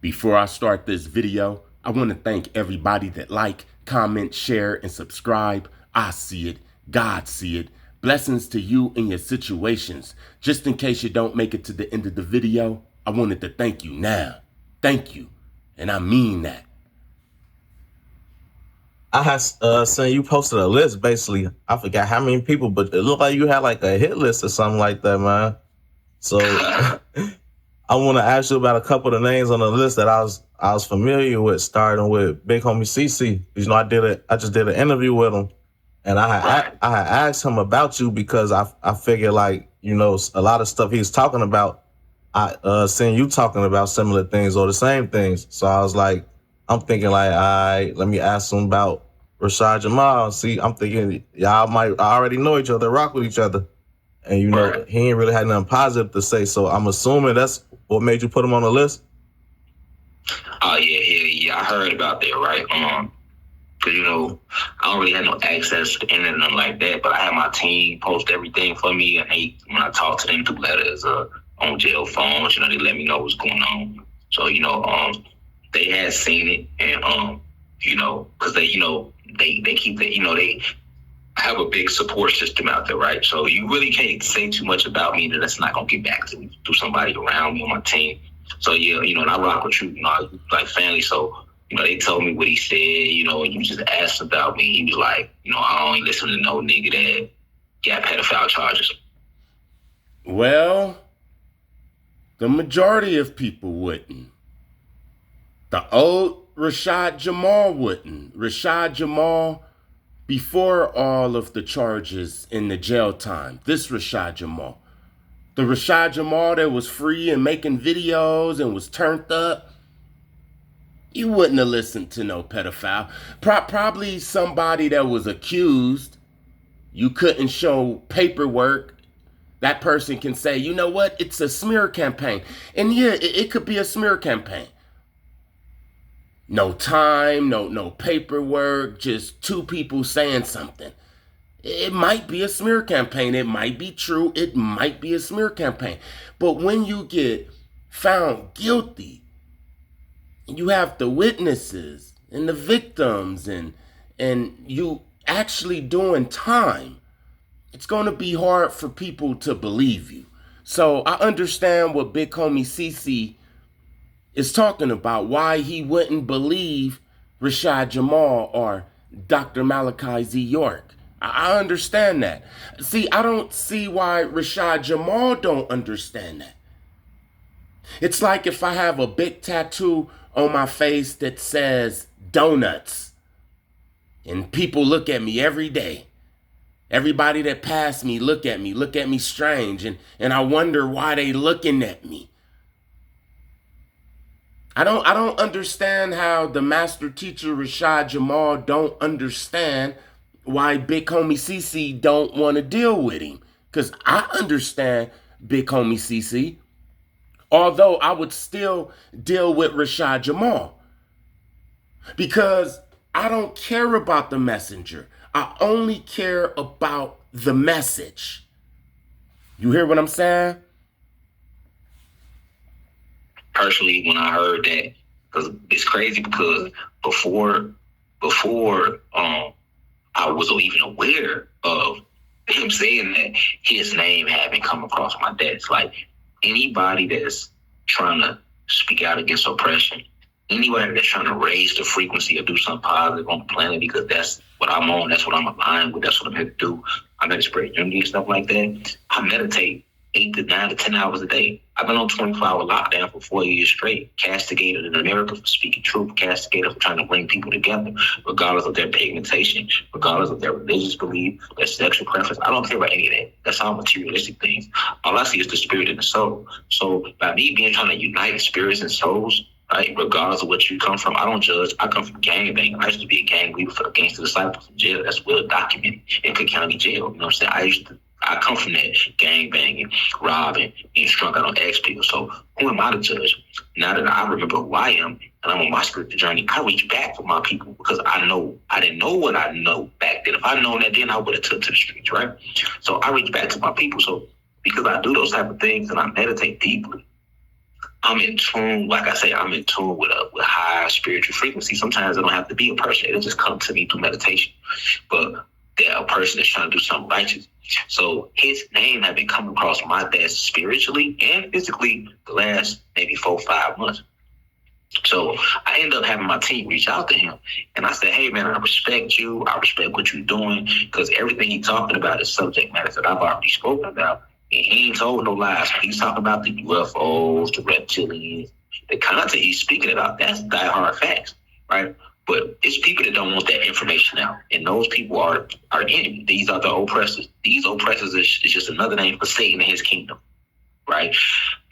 Before I start this video, I want to thank everybody that like, comment, share, and subscribe. I see it. God see it. Blessings to you and your situations. Just in case you don't make it to the end of the video, I wanted to thank you now. Thank you. And I mean that. I had seen you posted a list, basically. I forgot how many people, but it looked like you had like a hit list or something like that, man. So I want to ask you about a couple of the names on the list that I was familiar with, starting with Big Homie CC. You know, I just did an interview with him, and I had asked him about you because I figured, like, you know, a lot of stuff he's talking about, I seen you talking about similar things or the same things. So I was like, I'm thinking like, all right, let me ask him about Rashad Jamal. See, I'm thinking y'all might already know each other, rock with each other. And, you know, he ain't really had nothing positive to say. So I'm assuming that's what made you put him on the list. Oh, yeah. I heard about that, right? Because, you know, I don't really have no access to the internet or nothing like that, but I have my team post everything for me. And when I talk to them through letters on jail phones, you know, they let me know what's going on. So, you know, they had seen it, and, you know, because they, you know, they keep that, you know, they have a big support system out there, right? So you really can't say too much about me that's not going to get back to me through somebody around me on my team. So, yeah, you know, and I rock with you, you know, like family. So, you know, they told me what he said, you know, and you just asked about me. He was like, you know, I don't listen to no nigga that got pedophile charges. Well, the majority of people wouldn't. The old Rashad Jamal wouldn't. Rashad Jamal, before all of the charges in the jail time, this Rashad Jamal. The Rashad Jamal that was free and making videos and was turned up, you wouldn't have listened to no pedophile. Probably somebody that was accused. You couldn't show paperwork. That person can say, you know what, it's a smear campaign. And yeah, it could be a smear campaign. No time, no paperwork, just two people saying something. It might be a smear campaign. It might be true. It might be a smear campaign. But when you get found guilty, you have the witnesses and the victims and you actually doing time, it's going to be hard for people to believe you. So I understand what Big Homie CC is talking about, why he wouldn't believe Rashad Jamal or Dr. Malachi Z. York. I understand that. See, I don't see why Rashad Jamal don't understand that. It's like if I have a big tattoo on my face that says donuts, and people look at me every day. Everybody that pass me look at me strange, and I wonder why they looking at me. I don't understand how the master teacher Rashad Jamal don't understand why Big Homie CC don't want to deal with him. Because I understand Big Homie CC. Although I would still deal with Rashad Jamal. Because I don't care about the messenger. I only care about the message. You hear what I'm saying? Personally, when I heard that, because it's crazy, because before I was even aware of him saying that, his name had been come across my desk. Like, anybody that's trying to speak out against oppression, anybody that's trying to raise the frequency or do something positive on the planet, because that's what I'm on, that's what I'm aligned with, that's what I'm here to do. I'm here to spread unity and stuff like that. I meditate 8 to 9 to 10 hours a day. I've been on 24-hour lockdown for 4 years straight, castigated in America for speaking truth, castigated for trying to bring people together, regardless of their pigmentation, regardless of their religious belief, their sexual preference. I don't care about any of that. That's all materialistic things. All I see is the spirit and the soul. So by me trying to unite spirits and souls, right, regardless of what you come from, I don't judge. I come from gangbanging. I used to be a gang leader for the Gangster Disciples in jail. That's well documented in Cook County Jail. You know what I'm saying? I come from that, gang banging, robbing, being strung out on X people. So who am I to judge? Now that I remember who I am and I'm on my spiritual journey, I reach back for my people because I didn't know what I know back then. If I'd known that then, I would have took to the streets, right? So I reach back to my people. So because I do those type of things and I meditate deeply, I'm in tune, like I say, I'm in tune with high spiritual frequency. Sometimes it don't have to be a person. It'll just come to me through meditation. But they're a person that's trying to do something righteous. So his name had been coming across my desk spiritually and physically the last maybe 4 or 5 months. So I ended up having my team reach out to him. And I said, hey, man, I respect you. I respect what you're doing because everything he's talking about is subject matter that I've already spoken about. And he ain't told no lies. He's talking about the UFOs, the reptilians, the content he's speaking about. That's diehard facts, right? But it's people that don't want that information out. And those people are enemy. These are the oppressors. These oppressors is just another name for Satan and his kingdom, right?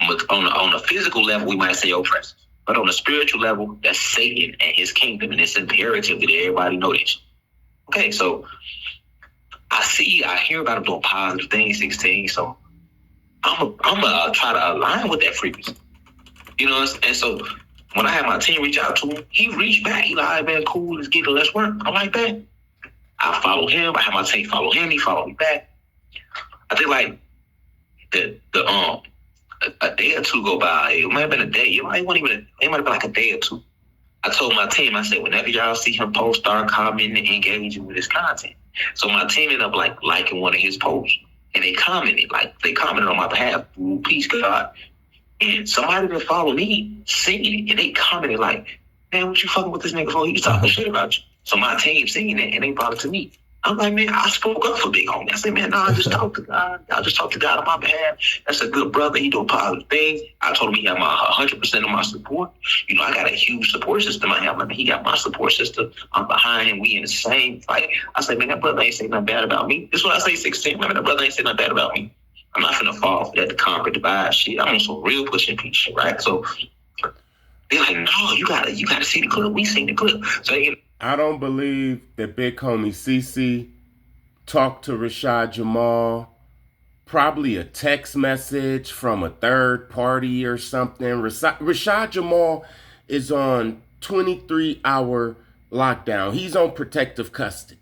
On a physical level, we might say oppressors. But on a spiritual level, that's Satan and his kingdom. And it's imperative that everybody know this. Okay, so I hear about him doing positive things, 16. So I'm gonna try to align with that frequency. You know, and so when I had my team reach out to him, he reached back. He like, man, cool, let's get it, let's work. I'm like that. I follow him. I had my team follow him. He followed me back. I think like a day or two go by. It might have been a day. It might have been like a day or two. I told my team, I said, whenever y'all see him post, start commenting, engaging with his content. So my team ended up liking one of his posts. And they commented on my behalf, ooh, peace, God. And somebody that followed me singing it, and they commented like, man, what you fucking with this nigga for? He was talking shit about you. So my team singing it, and they brought it to me. I'm like, man, I spoke up for Big Homie. I said, man, no, I just talked to God. I just talked to God on my behalf. That's a good brother. He doing positive things. I told him he had my 100% of my support. You know, I got a huge support system. He got my support system. I'm behind him. We in the same fight. I said, man, that brother ain't saying nothing bad about me. This is what I say, 16. Man, that brother ain't saying nothing bad about me. I'm not finna fall for that to conquer, divide shit. I'm on some real pushing piece shit, right? So they're like, no, you gotta see the clip. We seen the clip. So I don't believe that Big Homie CC talked to Rashad Jamal. Probably a text message from a third party or something. Rashad Jamal is on 23-hour lockdown. He's on protective custody.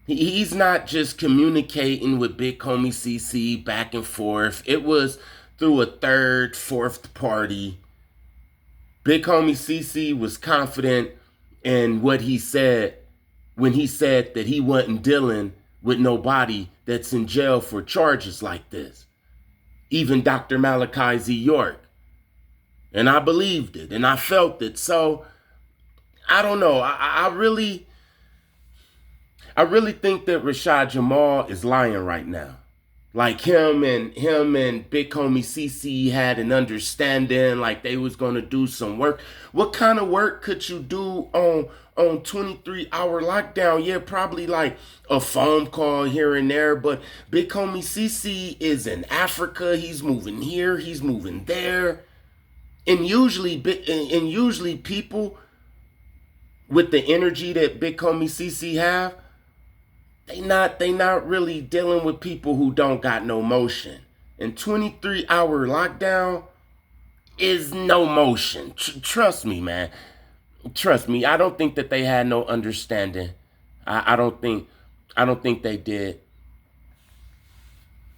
He's not just communicating with Big Homie CC back and forth. It was through a third, fourth party. Big Homie CC was confident in what he said when he said that he wasn't dealing with nobody that's in jail for charges like this. Even Dr. Malachi Z. York. And I believed it and I felt it. So, I don't know. I really think that Rashad Jamal is lying right now. Like him and Big Homie CC had an understanding, like they was gonna do some work. What kind of work could you do on 23-hour lockdown? Yeah, probably like a phone call here and there. But Big Homie CC is in Africa. He's moving here. He's moving there. And usually people with the energy that Big Homie CC have, they not really dealing with people who don't got no motion. And 23-hour lockdown is no motion. Trust me, man. Trust me. I don't think that they had no understanding. I don't think they did.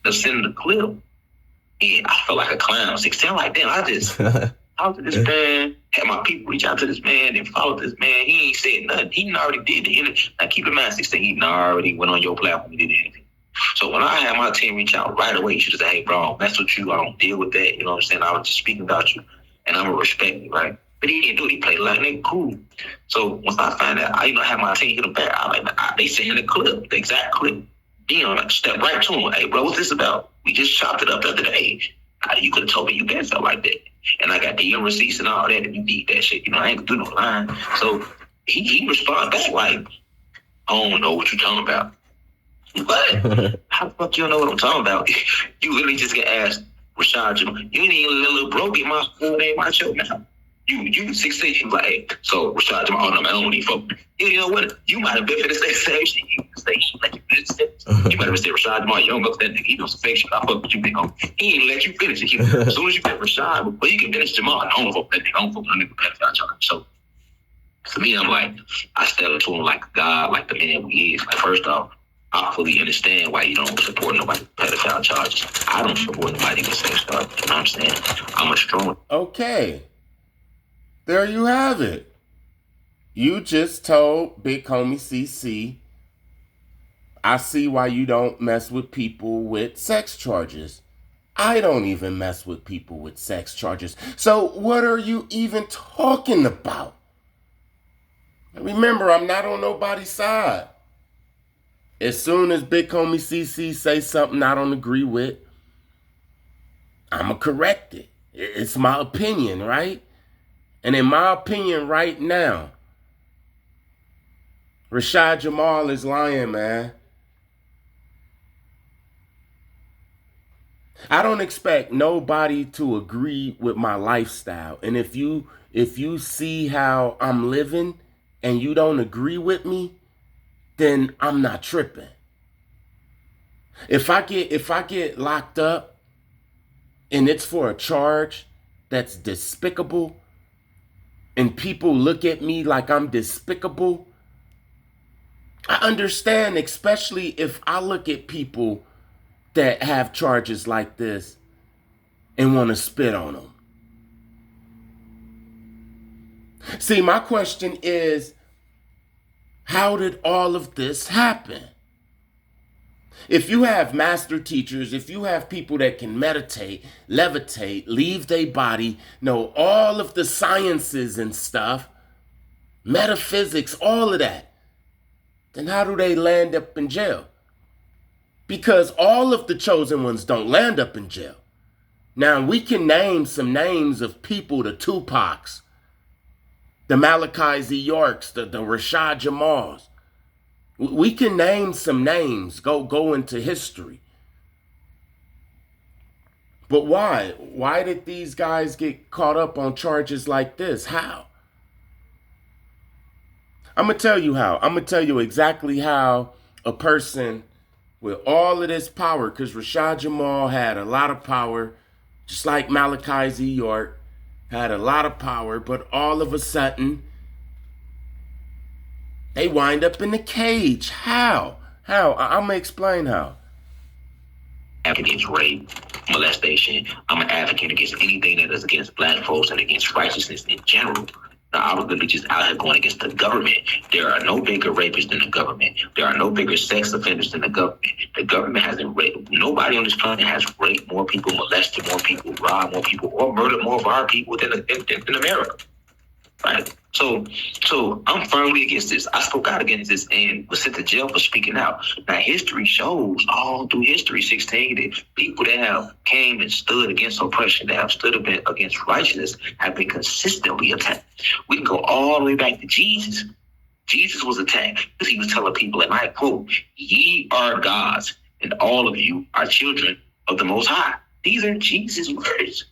To send the clip, yeah, I feel like a clown. 16 like damn, I just talked to this man, had my people reach out to this man and follow this man. He ain't said nothing. He already did the interview. Now keep in mind, 16, he already went on your platform and did anything. So when I had my team reach out right away, you should have said, hey, bro, mess with you. I don't deal with that. You know what I'm saying? I was just speaking about you and I'm going to respect you, right? But he didn't do it. He played like nigga cool. So once I find out, I had my team hit him back. They sent the clip, the exact clip. You know, step right to him. Hey, bro, what's this about? We just chopped it up the other day. You could have told me you guys felt like that. And I got DM receipts and all that, and you need that shit. You know, I ain't gonna do no line. So he responded back like, I don't know what you're talking about. What? How the fuck you don't know what I'm talking about? You really just get asked, Rashad Jamal, you ain't even a little broke in my full name, my show now. You 16, you like, hey, so Rashad Jamal, oh no, man, I don't need fuck. You know what? You might have been for the same shit. You might have said Rashad Jamal, you don't go to that nigga, he knows some fake shit. I fuck with you, big homie. He ain't let you finish it. As soon as you get Rashad, well, you can finish Jamal. I don't fuck with that nigga. I don't fuck with that nigga. So for me, I'm like, I step to him like God, like the man we is. Like, first off, I fully understand why you don't support nobody with pedophile charges. I don't support nobody with sex charges. You know what I'm saying? I'm a strong. Okay. There you have it. You just told Big Homie CC, I see why you don't mess with people with sex charges. I don't even mess with people with sex charges. So what are you even talking about? Remember, I'm not on nobody's side. As soon as Big Homie CC say something I don't agree with, I'ma correct it. It's my opinion, right? And in my opinion right now, Rashad Jamal is lying, man. I don't expect nobody to agree with my lifestyle. And if you see how I'm living and you don't agree with me, then I'm not tripping. If I get locked up and it's for a charge that's despicable and people look at me like I'm despicable, I understand, especially if I look at people that have charges like this and want to spit on them. See, my question is, how did all of this happen? If you have master teachers, if you have people that can meditate, levitate, leave their body, know all of the sciences and stuff, metaphysics, all of that, then how do they land up in jail? Because all of the chosen ones don't land up in jail. Now, we can name some names of people, the Tupacs, the Malachi Z. Yorks, the Rashad Jamals. We can name some names, go into history. But why? Why did these guys get caught up on charges like this? How? I'm going to tell you how. I'm going to tell you exactly how a person with all of this power, because Rashad Jamal had a lot of power, just like Malachi Z. York had a lot of power, but all of a sudden, they wind up in the cage. How? How? I'm going to explain how. Against rape, molestation. I'm an advocate against anything that is against black folks and against righteousness in general. Now, I was literally just out here going against the government. There are no bigger rapists than the government. There are no bigger sex offenders than the government. The government hasn't raped. Nobody on this planet has raped more people, molested more people, robbed more people, or murdered more of our people than America. Right? So I'm firmly against this. I spoke out against this and was sent to jail for speaking out. Now, history shows all through history, 16, that people that have came and stood against oppression, that have stood against righteousness, have been consistently attacked. We can go all the way back to Jesus. Jesus was attacked because he was telling people, and I quote, "Ye are gods, and all of you are children of the Most High." These are Jesus' words.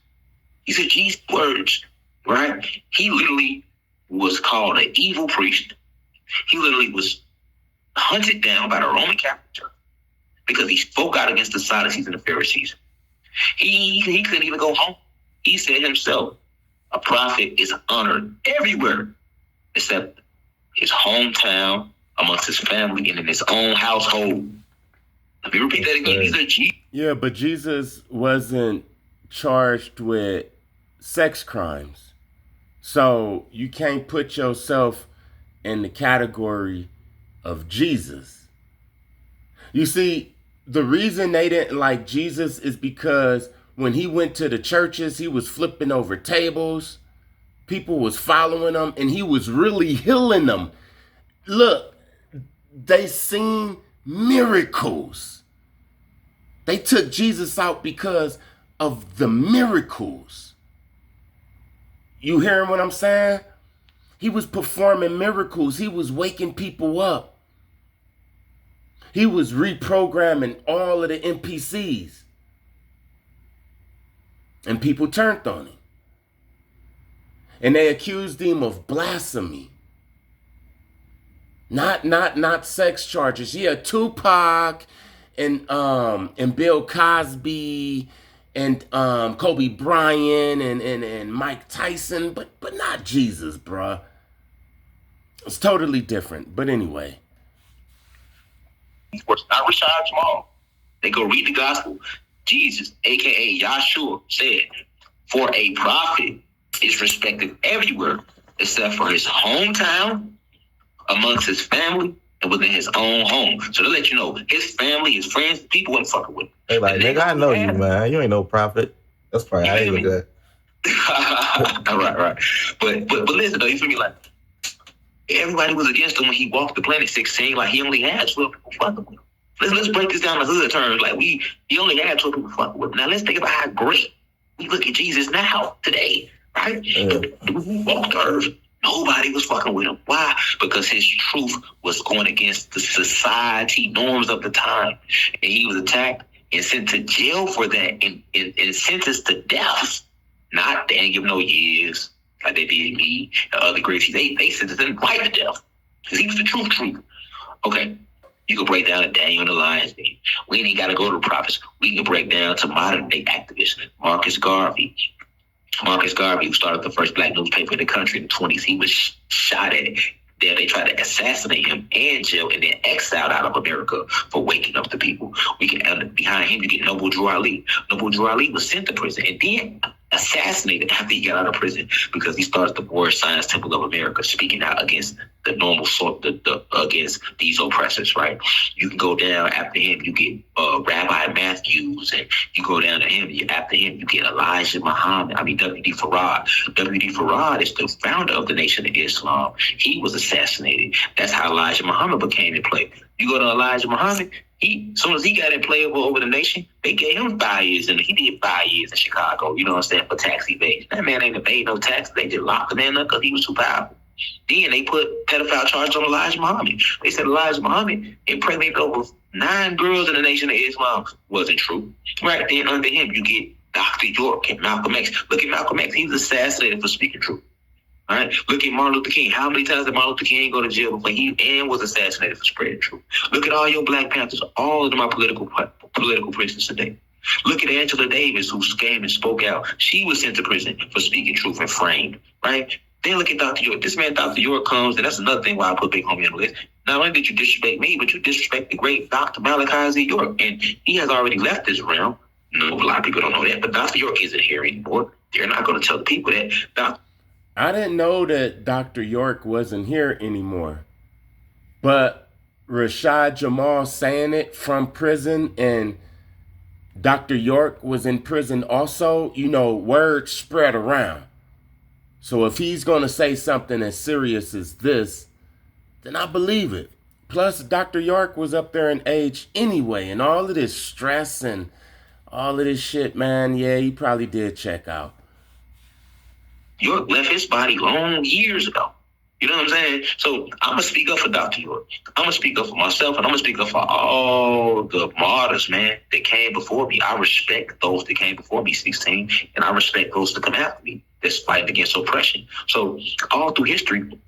These are Jesus' words. Right? He literally was called an evil priest. He literally was hunted down by the Roman Catholic because he spoke out against the Sadducees and the Pharisees. He couldn't even go home. He said himself, a prophet is honored everywhere except his hometown, amongst his family, and in his own household. Let me repeat that again. These are Jesus. Yeah, but Jesus wasn't charged with sex crimes. So you can't put yourself in the category of Jesus. You see, the reason they didn't like Jesus is because when he went to the churches, he was flipping over tables. People was following him and he was really healing them. Look, they seen miracles. They took Jesus out because of the miracles. You hearing what I'm saying? He was performing miracles. He was waking people up. He was reprogramming all of the NPCs. And people turned on him. And they accused him of blasphemy. Not sex charges. Yeah, Tupac and Bill Cosby and Kobe Bryant and Mike Tyson, but not Jesus, bruh. It's totally different. But anyway. these words, not Rashad Jamal. They go read the gospel. Jesus, aka Yahshua, said, "For a prophet is respected everywhere except for his hometown, amongst his family, and within his own home." So to let you know, his family, his friends, people wasn't fucking with him. They like, nigga, I know you, man. You ain't no prophet. That's probably how they look at it. Right. But listen though, you feel me? Like, everybody was against him when he walked the planet 16. Like, he only had 12 people fucking with him. Let's break this down to hood terms. Like, he only had 12 people fucking with him. Now let's think about how great we look at Jesus now, today, right? When he walked the earth, nobody was fucking with him. Why? Because his truth was going against the society norms of the time. And he was attacked and sent to jail for that and sentenced to death. Not, they didn't give no years like they did me and other greats. They sentenced him right to death because he was the truth. Okay. You can break down to Daniel and the Lion's Den. We ain't got to go to the prophets. We can break down to modern day activists. Marcus Garvey, who started the first black newspaper in the country in the 20s, he was shot at. There they tried to assassinate him and jail and then exiled out of America for waking up the people. We can behind him you get Noble Drew Ali. Noble Drew Ali was sent to prison and then assassinated after he got out of prison because he started the Warrior Science Temple of America, speaking out against the normal sort, against these oppressors. Right? You can go down after him. You get Rabbi Matthews, and you go down to him. After him, you get Elijah Muhammad. W.D. Farad. W.D. Farad is the founder of the Nation of Islam. He was assassinated. That's how Elijah Muhammad became in play. You go to Elijah Muhammad. As soon as he got in play over the nation, they gave him 5 years, and he did 5 years in Chicago. You know what I'm saying, for tax evasion. That man ain't paid no tax. They just locked the man up because he was too powerful. Then they put pedophile charges on Elijah Muhammad. They said Elijah Muhammad impregnated over 9 girls in the Nation of Islam. Wasn't true. Right then, under him, you get Dr. York and Malcolm X. Look at Malcolm X. He was assassinated for speaking truth. All right. Look at Martin Luther King. How many times did Martin Luther King go to jail before he was assassinated for spreading truth? Look at all your Black Panthers. All of them are political prisoners today. Look at Angela Davis, who came and spoke out. She was sent to prison for speaking truth and framed. Right. Then look at Dr. York. This man, Dr. York, comes, and that's another thing why I put Big Homie on the list. Not only did you disrespect me, but you disrespect the great Dr. Malachi Z. York. And he has already left this realm. No, a lot of people don't know that, but Dr. York isn't here anymore. They're not going to tell the people that. I didn't know that Dr. York wasn't here anymore. But Rashad Jamal saying it from prison, and Dr. York was in prison also, word spread around. So if he's going to say something as serious as this, then I believe it. Plus, Dr. York was up there in age anyway, and all of this stress and all of this shit, man, yeah, he probably did check out. York left his body long years ago. You know what I'm saying? So I'm going to speak up for Dr. York. I'm going to speak up for myself, and I'm going to speak up for all the martyrs, man, that came before me. I respect those that came before me, 16, and I respect those that come after me that's fighting against oppression. So all through history,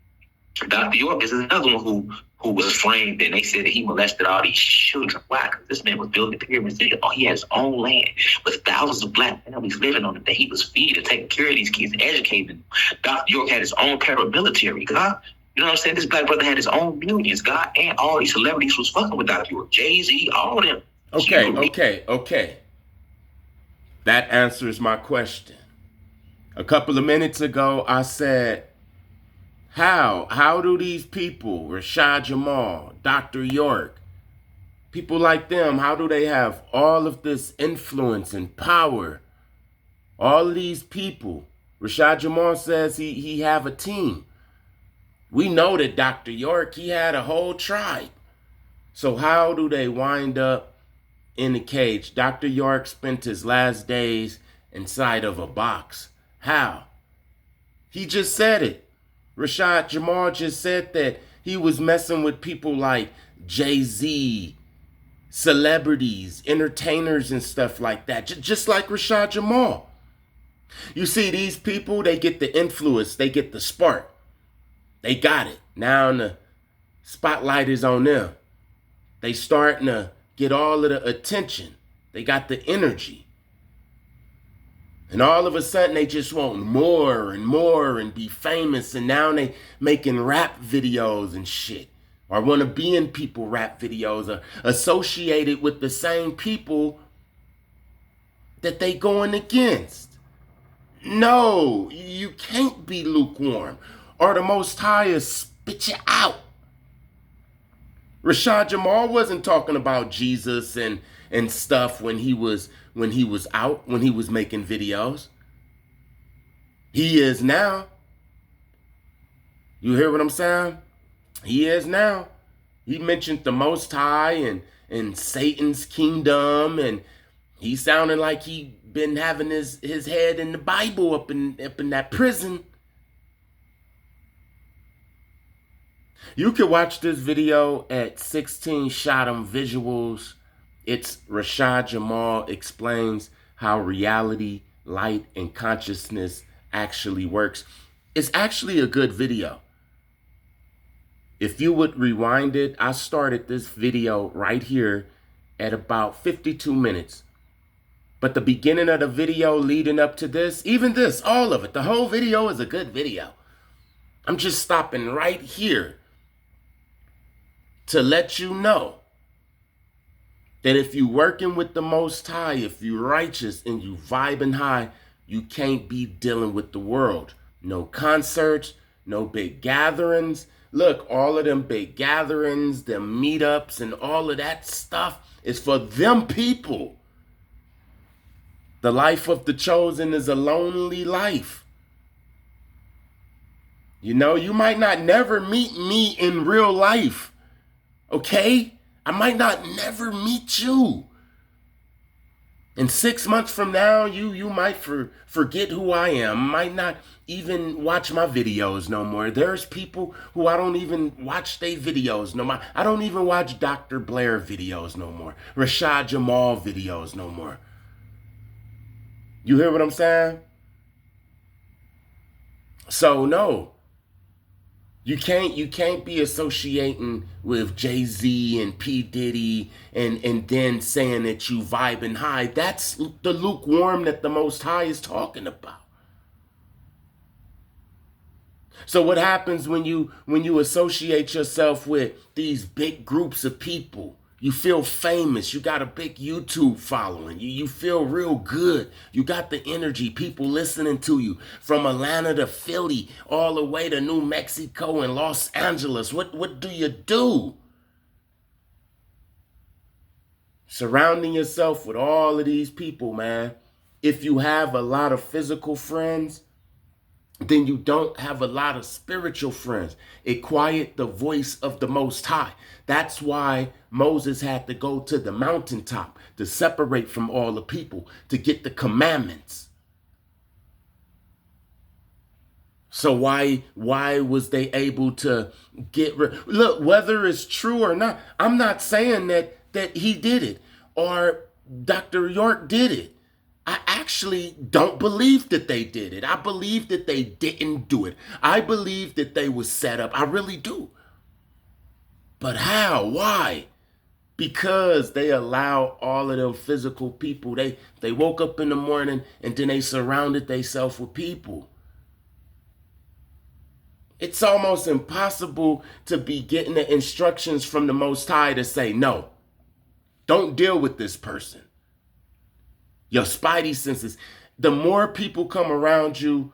Dr. York is another one who was framed, and they said that he molested all these children. Why? Because this man was building pyramids. He had his own land with thousands of Black families living on it that he was feeding, taking care of these kids, educating them. Dr. York had his own paramilitary, God. You know what I'm saying? This Black brother had his own millions, God, and all these celebrities was fucking with Dr. York. Jay-Z, all of them. Okay. That answers my question. A couple of minutes ago, I said, How do these people, Rashad Jamal, Dr. York, people like them, how do they have all of this influence and power? All of these people. Rashad Jamal says he have a team. We know that Dr. York, he had a whole tribe. So how do they wind up in the cage? Dr. York spent his last days inside of a box. How? He just said it. Rashad Jamal just said that he was messing with people like Jay-Z, celebrities, entertainers, and stuff like that. Just like Rashad Jamal. You see, these people, they get the influence, they get the spark. They got it. Now the spotlight is on them. They starting to get all of the attention. They got the energy. And all of a sudden, they just want more and more and be famous. And now they making rap videos and shit. or want to be in people rap videos or associated with the same people that they going against. No, you can't be lukewarm, or the Most High will spit you out. Rashad Jamal wasn't talking about Jesus and stuff when he was out, when he was making videos. He is now. You hear what I'm saying? He is now. He mentioned the Most High and Satan's kingdom, and he sounded like he been having his head in the Bible up in that prison. You can watch this video at 16 Shot 'em Visuals. It's Rashad Jamal explains how reality, light, and consciousness actually works. It's actually a good video. If you would rewind it, I started this video right here at about 52 minutes. But the beginning of the video leading up to this, even this, all of it, the whole video is a good video. I'm just stopping right here to let you know that if you working with the Most High, if you righteous and you vibing high, you can't be dealing with the world. No concerts, no big gatherings. Look, all of them big gatherings, them meetups, and all of that stuff is for them people. The life of the chosen is a lonely life. You know, you might not never meet me in real life, okay? I might not never meet you. And 6 months from now, you might forget who I am. Might not even watch my videos no more. There's people who I don't even watch their videos no more. I don't even watch Dr. Blair videos no more. Rashad Jamal videos no more. You hear what I'm saying? So no. You can't be associating with Jay-Z and P. Diddy and then saying that you vibing high. That's the lukewarm that the Most High is talking about. So what happens when you associate yourself with these big groups of people? You feel famous. You got a big YouTube following. You feel real good. You got the energy. People listening to you from Atlanta to Philly, all the way to New Mexico and Los Angeles. What do you do? Surrounding yourself with all of these people, man. If you have a lot of physical friends, then you don't have a lot of spiritual friends. It quiet the voice of the Most High. That's why Moses had to go to the mountaintop to separate from all the people, to get the commandments. So why was they able to get rid? Look, whether it's true or not, I'm not saying that he did it or Dr. York did it. I actually don't believe that they did it. I believe that they didn't do it. I believe that they were set up. I really do. But how? Why? Because they allow all of them physical people. They woke up in the morning and then they surrounded themselves with people. It's almost impossible to be getting the instructions from the Most High to say, no, don't deal with this person. Your spidey senses. The more people come around you,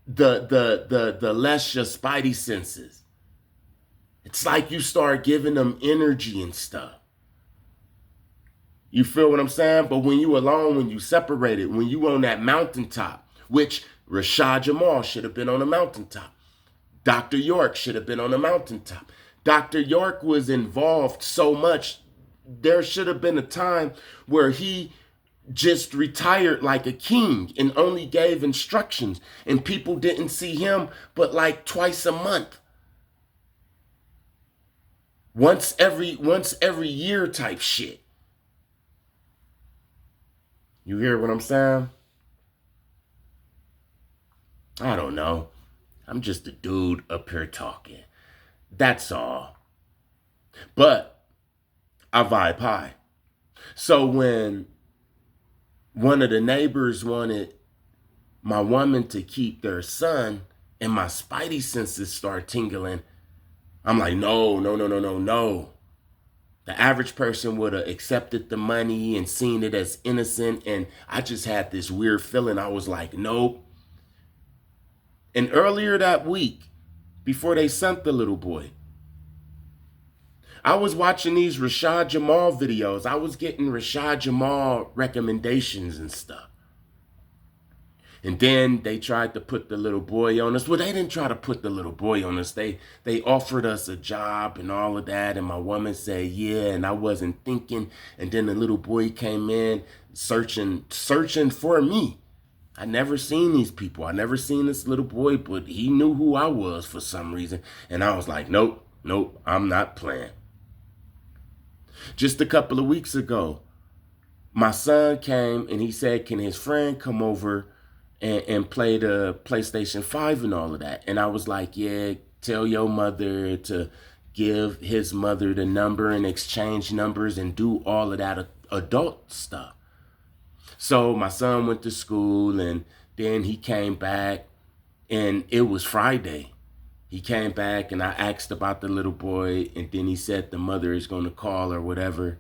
the less your spidey senses. It's like you start giving them energy and stuff. You feel what I'm saying? But when you alone, when you separated, when you on that mountaintop, which Rashad Jamal should have been on a mountaintop. Dr. York should have been on a mountaintop. Dr. York was involved so much. There should have been a time where he just retired like a king and only gave instructions, and people didn't see him but like twice a month. Once every year type shit. You hear what I'm saying? I don't know. I'm just a dude up here talking. That's all. But I vibe high. So when one of the neighbors wanted my woman to keep their son and my spidey senses start tingling, I'm like, no, no, no, no, no, no. The average person would have accepted the money and seen it as innocent. And I just had this weird feeling. I was like, nope. And earlier that week, before they sent the little boy, I was watching these Rashad Jamal videos. I was getting Rashad Jamal recommendations and stuff. And then they tried to put the little boy on us. Well, they didn't try to put the little boy on us. They offered us a job and all of that. And my woman said, yeah, and I wasn't thinking. And then the little boy came in searching for me. I never seen these people. I never seen this little boy, but he knew who I was for some reason. And I was like, nope, I'm not playing. Just a couple of weeks ago, my son came and he said, can his friend come over and play the PlayStation 5 and all of that? And I was like, yeah, tell your mother to give his mother the number and exchange numbers and do all of that adult stuff. So my son went to school and then he came back and it was Friday. He came back and I asked about the little boy and then he said the mother is going to call or whatever.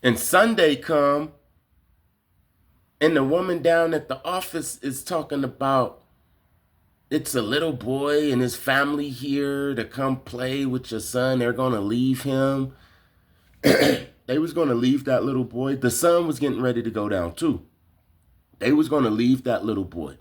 And Sunday come and the woman down at the office is talking about it's a little boy and his family here to come play with your son. They're going to leave him. They was going to leave that little boy. The sun was getting ready to go down too. They was going to leave that little boy.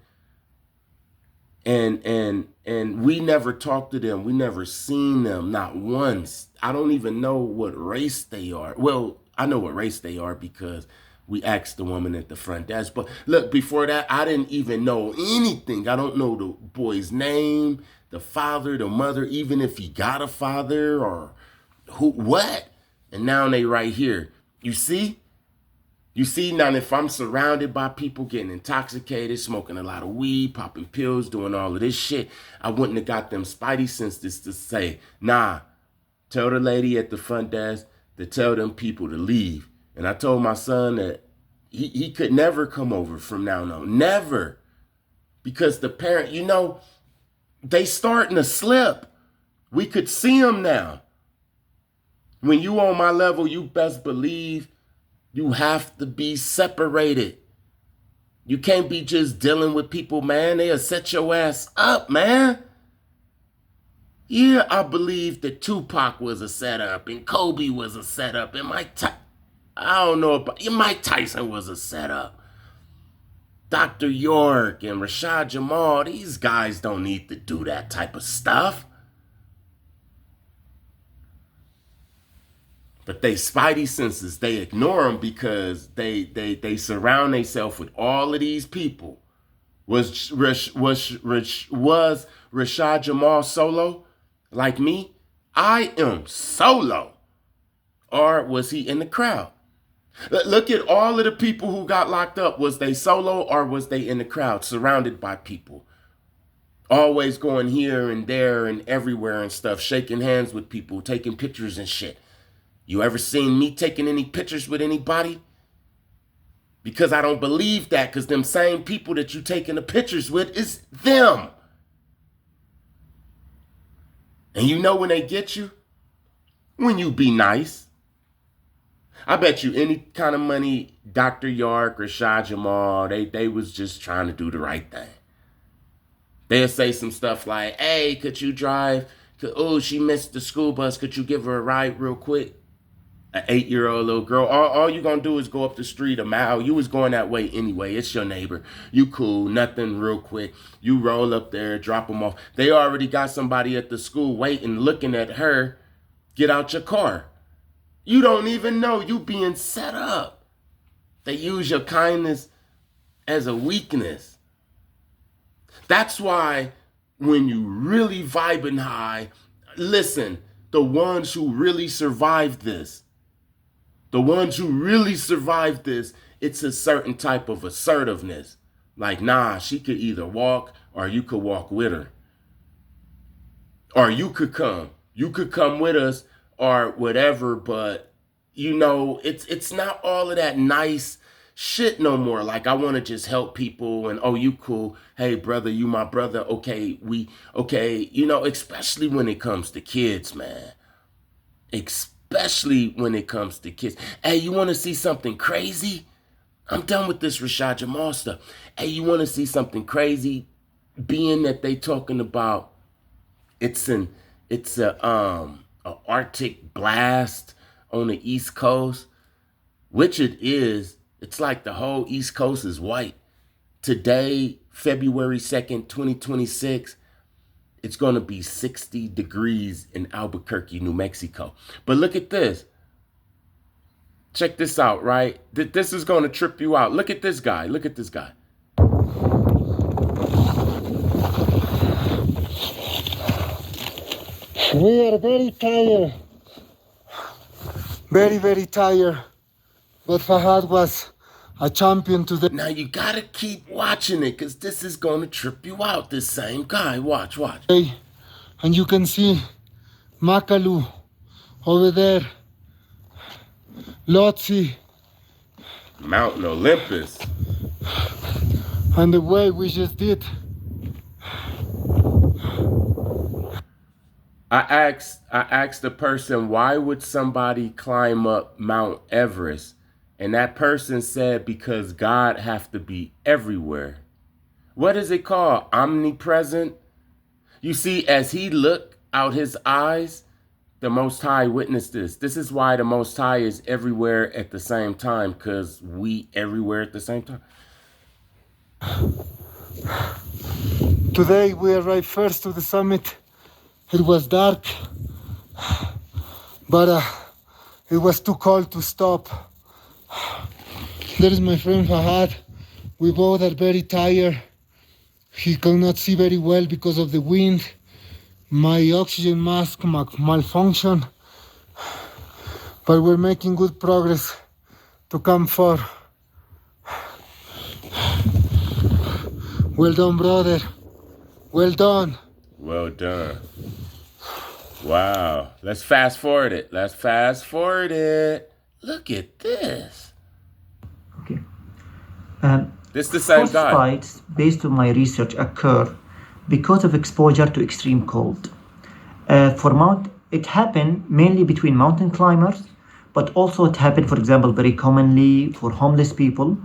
And we never talked to them. We never seen them, not once. I don't even know what race they are. Well, I know what race they are because we asked the woman at the front desk. But look, before that, I didn't even know anything. I don't know the boy's name, the father, the mother, even if he got a father or what. And now they right here. You see? You see, now if I'm surrounded by people getting intoxicated, smoking a lot of weed, popping pills, doing all of this shit, I wouldn't have got them spidey senses to say, nah, tell the lady at the front desk to tell them people to leave. And I told my son that he could never come over from now on. Never. Because the parent, they starting to slip. We could see them now. When you on my level, you best believe you have to be separated. You can't be just dealing with people, man. They'll set your ass up, man. Yeah, I believe that Tupac was a setup and Kobe was a setup and I don't know about Mike Tyson was a setup. Dr. York and Rashad Jamal, these guys don't need to do that type of stuff. But they spidey senses, they ignore them because they surround themselves with all of these people. Was Rashad Jamal solo like me? I am solo. Or was he in the crowd? Look at all of the people who got locked up. Was they solo or was they in the crowd, surrounded by people? Always going here and there and everywhere and stuff, shaking hands with people, taking pictures and shit. You ever seen me taking any pictures with anybody? Because I don't believe that, because them same people that you taking the pictures with is them. And you know when they get you? When you be nice. I bet you any kind of money, Dr. York, Rashad Jamal, they was just trying to do the right thing. They'll say some stuff like, hey, could you drive? Oh, she missed the school bus. Could you give her a ride real quick? An 8-year-old little girl. All you gonna do is go up the street a mile. You was going that way anyway. It's your neighbor. You cool. Nothing real quick. You roll up there, drop them off. They already got somebody at the school waiting, looking at her. Get out your car. You don't even know you being set up. They use your kindness as a weakness. That's why when you really vibing high, listen, the ones who really survived this, it's a certain type of assertiveness. Like, nah, she could either walk or you could walk with her. Or you could come. You could come with us or whatever, but, it's not all of that nice shit no more. Like, I want to just help people and, oh, you cool. Hey, brother, you my brother. Okay, especially when it comes to kids, man. Especially when it comes to kids. Hey, you want to see something crazy? I'm done with this Rashad Jamal stuff. Hey, you want to see something crazy? Being that they talking about it's a Arctic blast on the East Coast, which it is. It's like the whole East Coast is white. Today, February 2nd, 2026, it's going to be 60 degrees in Albuquerque, New Mexico. But look at this. Check this out, right? This is going to trip you out. Look at this guy. Look at this guy. We are very tired. Very, very tired. But Fahad was a champion today. Now you got to keep watching it because this is going to trip you out. This same guy. Watch. And you can see Makalu over there. Lotzi. Mountain Olympus. And the way we just did. I asked the person, why would somebody climb up Mount Everest? And that person said, because God have to be everywhere. What is it called? Omnipresent? You see, as he looked out his eyes, the Most High witnessed this. This is why the Most High is everywhere at the same time, because we everywhere at the same time. Today we arrived first to the summit. It was dark, but it was too cold to stop. There is my friend Fahad. We both are very tired. He cannot see very well because of the wind. My oxygen mask malfunctioned, but we're making good progress to come for. Well done, brother. Well done. Well done. Wow. Let's fast forward it. Look at this. Okay. This is the same guy. Frostbites, based on my research, occur because of exposure to extreme cold. It happened mainly between mountain climbers, but also it happened, for example, very commonly for homeless people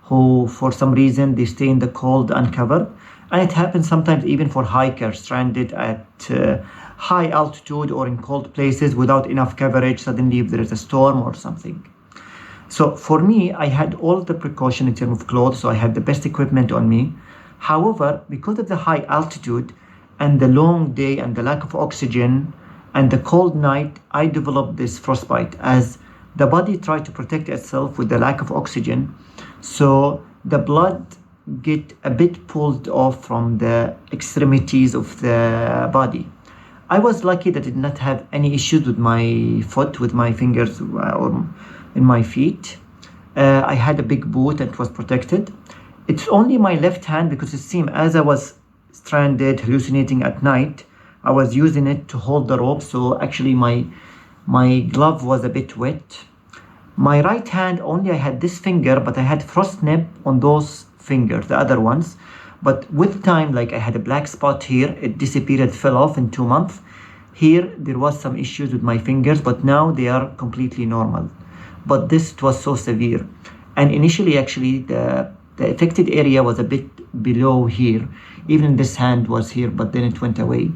who, for some reason, they stay in the cold uncovered. And it happens sometimes even for hikers stranded at high altitude or in cold places without enough coverage, suddenly if there is a storm or something. So for me, I had all the precaution in terms of clothes, so I had the best equipment on me. However, because of the high altitude and the long day and the lack of oxygen and the cold night, I developed this frostbite as the body tried to protect itself with the lack of oxygen. So the blood get a bit pulled off from the extremities of the body. I was lucky that I did not have any issues with my foot, with my fingers or in my feet. I had a big boot that was protected. It's only my left hand because it seemed as I was stranded, hallucinating at night, I was using it to hold the rope. So actually my glove was a bit wet. My right hand, only I had this finger, but I had frost nip on those fingers, the other ones. But with time, like I had a black spot here, it disappeared, fell off in 2 months. Here, there was some issues with my fingers, but now they are completely normal. But this was so severe. And initially, actually, the affected area was a bit below here. Even this hand was here, but then it went away.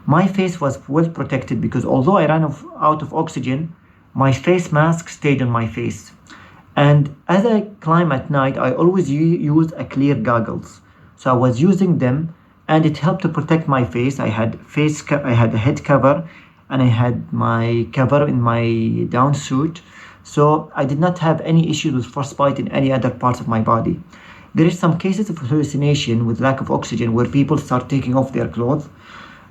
My face was well protected because although I ran out of oxygen, my face mask stayed on my face. And as I climb at night, I always use a clear goggles. So I was using them and it helped to protect my face. I had a head cover and I had my cover in my down suit. So I did not have any issues with frostbite in any other parts of my body. There is some cases of hallucination with lack of oxygen where people start taking off their clothes.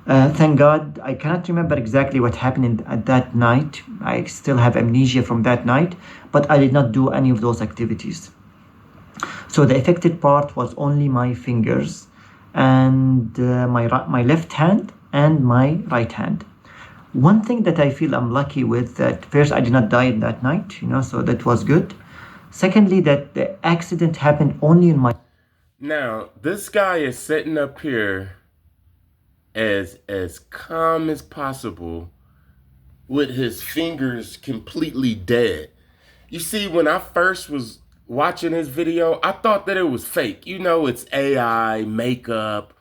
Thank God, I cannot remember exactly what happened at that night. I still have amnesia from that night, but I did not do any of those activities. So the affected part was only my fingers and my left hand and my right hand. One thing that I feel I'm lucky with, that first I did not die that night, so that was good. Secondly, that the accident happened only in my. Now, this guy is sitting up here as calm as possible with his fingers completely dead. You see, when I first was watching his video, I thought that it was fake. You know, it's AI, makeup,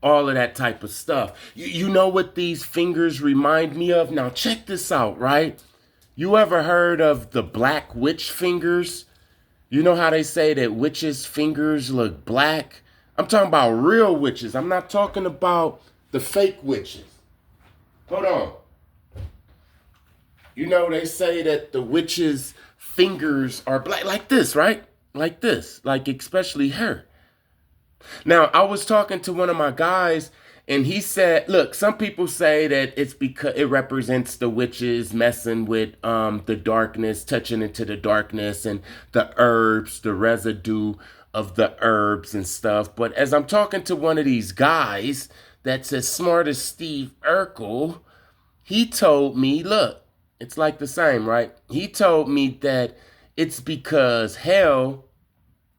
all of that type of stuff. You know what these fingers remind me of? Now, check this out, right? You ever heard of the black witch fingers? You know how they say that witches' fingers look black? I'm talking about real witches. I'm not talking about the fake witches. Hold on. You know, they say that the witches' fingers are black, like this, right? Like this, like especially her. Now, I was talking to one of my guys, and he said, look, some people say that it's because it represents the witches messing with the darkness, touching into the darkness and the herbs, the residue of the herbs and stuff. But as I'm talking to one of these guys that's as smart as Steve Urkel, he told me, look, it's like the same, right? He told me that it's because hell,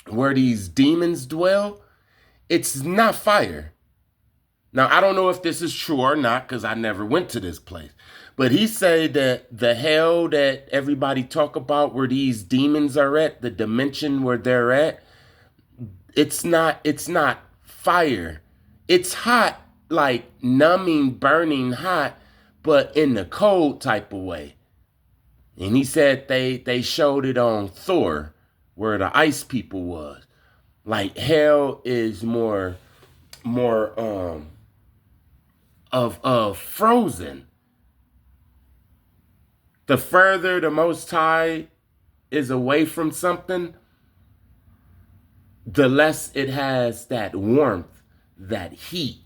where these demons dwell, it's not fire. Now, I don't know if this is true or not because I never went to this place. But he said that the hell that everybody talk about where these demons are at, the dimension where they're at, it's not fire. It's hot, like numbing, burning hot, but in the cold type of way. And he said they showed it on Thor, where the ice people was. Like hell is more of frozen. The further the Most High is away from something, the less it has that warmth, that heat.